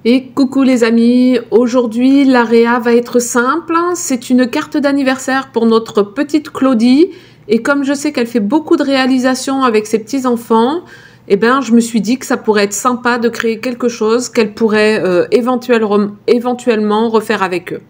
Et coucou les amis, aujourd'hui la réa va être simple, c'est une carte d'anniversaire pour notre petite Claudie et comme je sais qu'elle fait beaucoup de réalisations avec ses petits-enfants, eh ben, je me suis dit que ça pourrait être sympa de créer quelque chose qu'elle pourrait éventuellement refaire avec eux.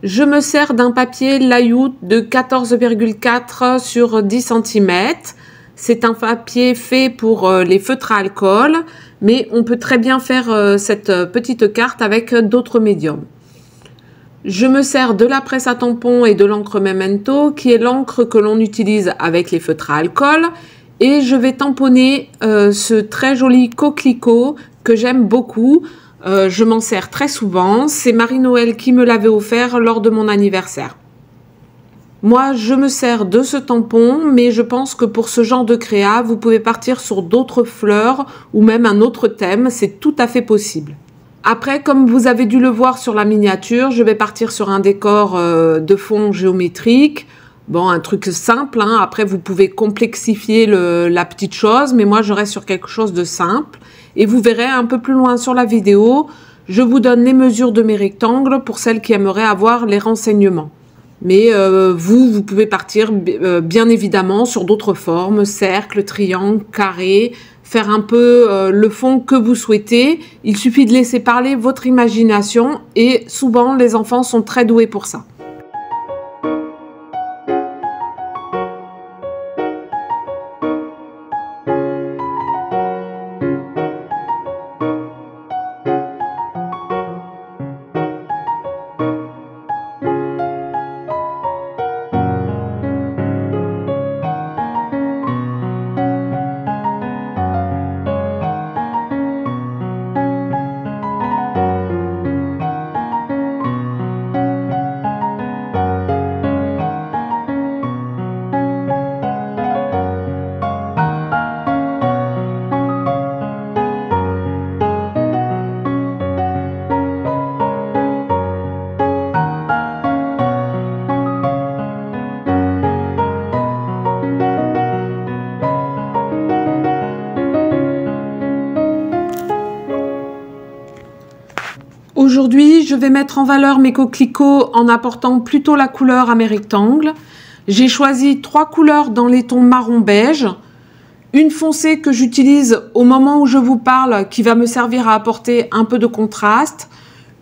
Je me sers d'un papier layout de 14,4 sur 10 cm. C'est un papier fait pour les feutres à alcool, mais on peut très bien faire cette petite carte avec d'autres médiums. Je me sers de la presse à tampons et de l'encre Memento, qui est l'encre que l'on utilise avec les feutres à alcool. Et je vais tamponner ce très joli coquelicot que j'aime beaucoup. Je m'en sers très souvent. C'est Marie-Noël qui me l'avait offert lors de mon anniversaire. Moi, je me sers de ce tampon, mais je pense que pour ce genre de créa, vous pouvez partir sur d'autres fleurs ou même un autre thème. C'est tout à fait possible. Après, comme vous avez dû le voir sur la miniature, je vais partir sur un décor de fond géométrique. Bon, un truc simple, hein. Après, vous pouvez complexifier la petite chose, mais moi, je reste sur quelque chose de simple. Et vous verrez un peu plus loin sur la vidéo, je vous donne les mesures de mes rectangles pour celles qui aimeraient avoir les renseignements. Mais vous pouvez partir bien évidemment sur d'autres formes, cercle, triangle, carré, faire un peu le fond que vous souhaitez. Il suffit de laisser parler votre imagination et souvent les enfants sont très doués pour ça. Aujourd'hui, je vais mettre en valeur mes coquelicots en apportant plutôt la couleur à mes rectangles. J'ai choisi 3 couleurs dans les tons marron beige. Une foncée que j'utilise au moment où je vous parle qui va me servir à apporter un peu de contraste.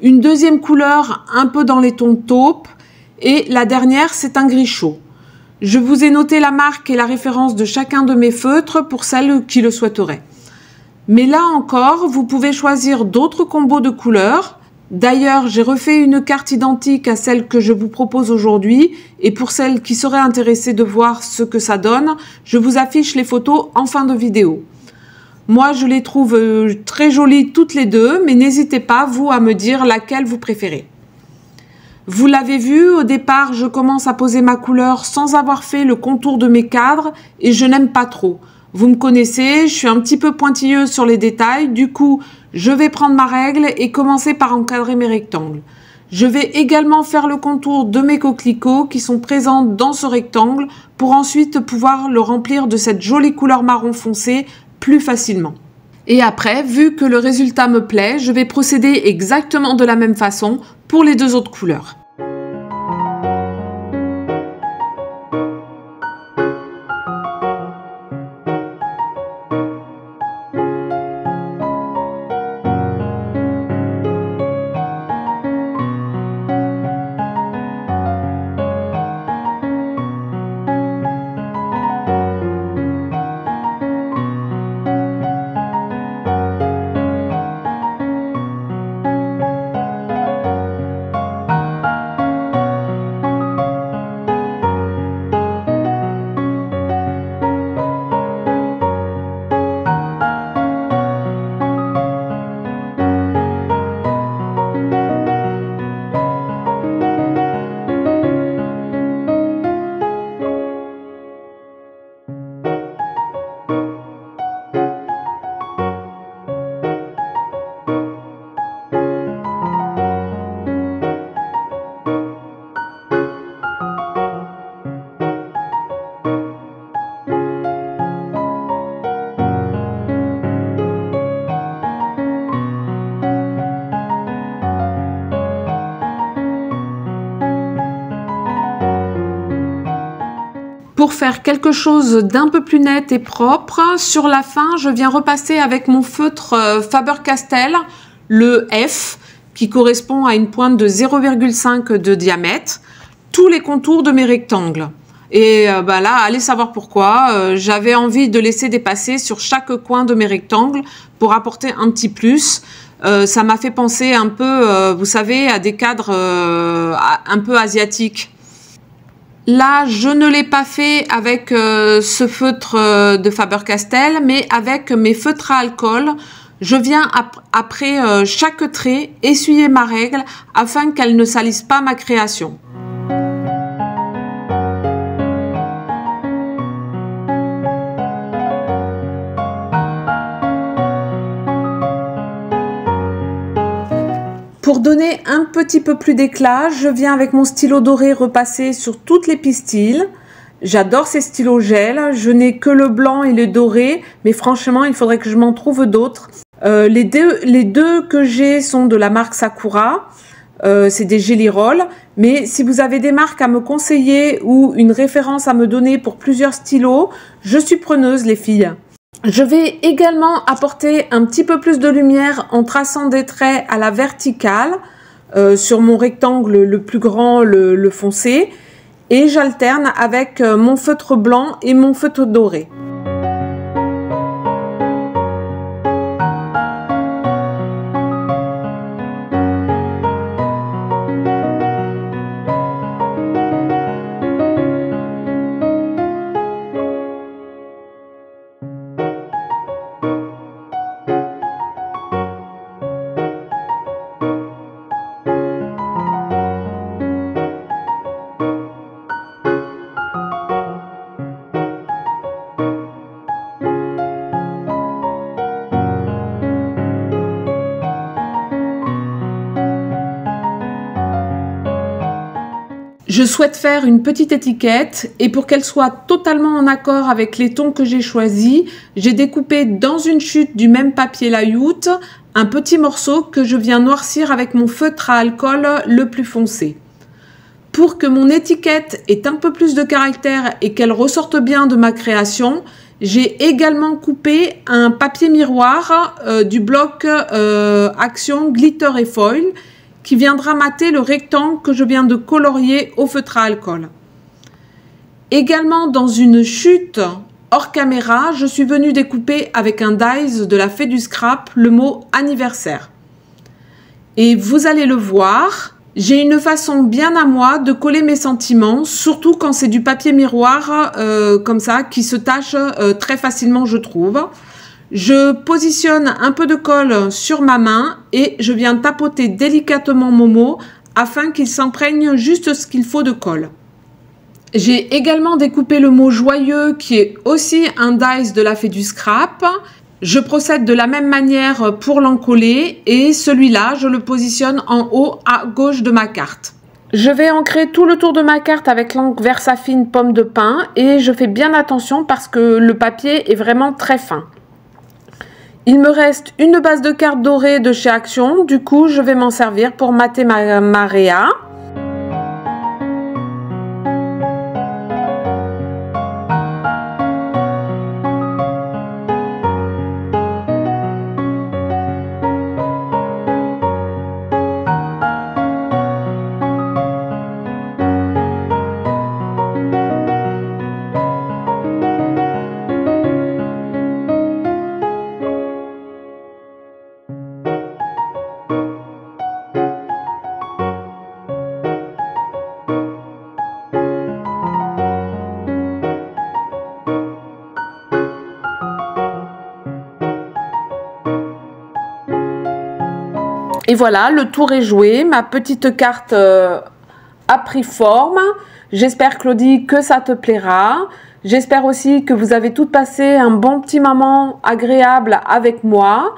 Une deuxième couleur un peu dans les tons taupe. Et la dernière, c'est un gris chaud. Je vous ai noté la marque et la référence de chacun de mes feutres pour celles qui le souhaiteraient. Mais là encore, vous pouvez choisir d'autres combos de couleurs. D'ailleurs, j'ai refait une carte identique à celle que je vous propose aujourd'hui et pour celles qui seraient intéressées de voir ce que ça donne, je vous affiche les photos en fin de vidéo. Moi, je les trouve très jolies toutes les deux, mais n'hésitez pas, vous, à me dire laquelle vous préférez. Vous l'avez vu, au départ, je commence à poser ma couleur sans avoir fait le contour de mes cadres et je n'aime pas trop. Vous me connaissez, je suis un petit peu pointilleuse sur les détails, du coup, je vais prendre ma règle et commencer par encadrer mes rectangles. Je vais également faire le contour de mes coquelicots qui sont présents dans ce rectangle pour ensuite pouvoir le remplir de cette jolie couleur marron foncé plus facilement. Et après, vu que le résultat me plaît, je vais procéder exactement de la même façon pour les deux autres couleurs. Pour faire quelque chose d'un peu plus net et propre, sur la fin, je viens repasser avec mon feutre Faber-Castell, le F, qui correspond à une pointe de 0,5 de diamètre, tous les contours de mes rectangles. Et là, allez savoir pourquoi, j'avais envie de laisser dépasser sur chaque coin de mes rectangles pour apporter un petit plus. Ça m'a fait penser un peu, vous savez, à des cadres un peu asiatiques. Là, je ne l'ai pas fait avec ce feutre de Faber-Castell, mais avec mes feutres à alcool. Je viens après chaque trait essuyer ma règle afin qu'elle ne salisse pas ma création. Pour donner un petit peu plus d'éclat, je viens avec mon stylo doré repasser sur toutes les pistils. J'adore ces stylos gel, je n'ai que le blanc et le doré, mais franchement, il faudrait que je m'en trouve d'autres. Les deux que j'ai sont de la marque Sakura, c'est des Gelly Roll, mais si vous avez des marques à me conseiller ou une référence à me donner pour plusieurs stylos, je suis preneuse les filles. Je vais également apporter un petit peu plus de lumière en traçant des traits à la verticale sur mon rectangle le plus grand, le foncé, et j'alterne avec mon feutre blanc et mon feutre doré. Je souhaite faire une petite étiquette et pour qu'elle soit totalement en accord avec les tons que j'ai choisis, j'ai découpé dans une chute du même papier layout un petit morceau que je viens noircir avec mon feutre à alcool le plus foncé. Pour que mon étiquette ait un peu plus de caractère et qu'elle ressorte bien de ma création, j'ai également coupé un papier miroir du bloc Action Glitter et Foil qui viendra mater le rectangle que je viens de colorier au feutre à alcool. Également dans une chute hors caméra, je suis venue découper avec un dies de la Fée du Scrap le mot anniversaire. Et vous allez le voir, j'ai une façon bien à moi de coller mes sentiments, surtout quand c'est du papier miroir comme ça, qui se tache très facilement je trouve. Je positionne un peu de colle sur ma main et je viens tapoter délicatement mon mot afin qu'il s'imprègne juste ce qu'il faut de colle. J'ai également découpé le mot joyeux qui est aussi un dies de la Fée du Scrap. Je procède de la même manière pour l'encoller et celui-là je le positionne en haut à gauche de ma carte. Je vais ancrer tout le tour de ma carte avec l'encre Versafine pomme de pin et je fais bien attention parce que le papier est vraiment très fin. Il me reste une base de carte dorée de chez Action, du coup je vais m'en servir pour mater ma réa. Et voilà, le tour est joué, ma petite carte a pris forme. J'espère Claudie que ça te plaira. J'espère aussi que vous avez toutes passé un bon petit moment agréable avec moi.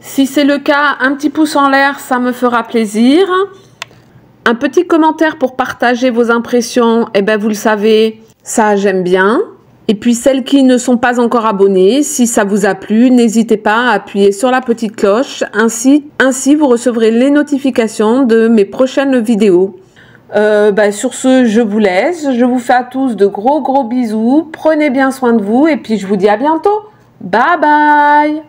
Si c'est le cas, un petit pouce en l'air, ça me fera plaisir. Un petit commentaire pour partager vos impressions, eh ben vous le savez, ça j'aime bien. Et puis celles qui ne sont pas encore abonnées, si ça vous a plu, n'hésitez pas à appuyer sur la petite cloche, ainsi vous recevrez les notifications de mes prochaines vidéos. Sur ce, je vous laisse. Je vous fais à tous de gros bisous. Prenez bien soin de vous et puis je vous dis à bientôt. Bye bye!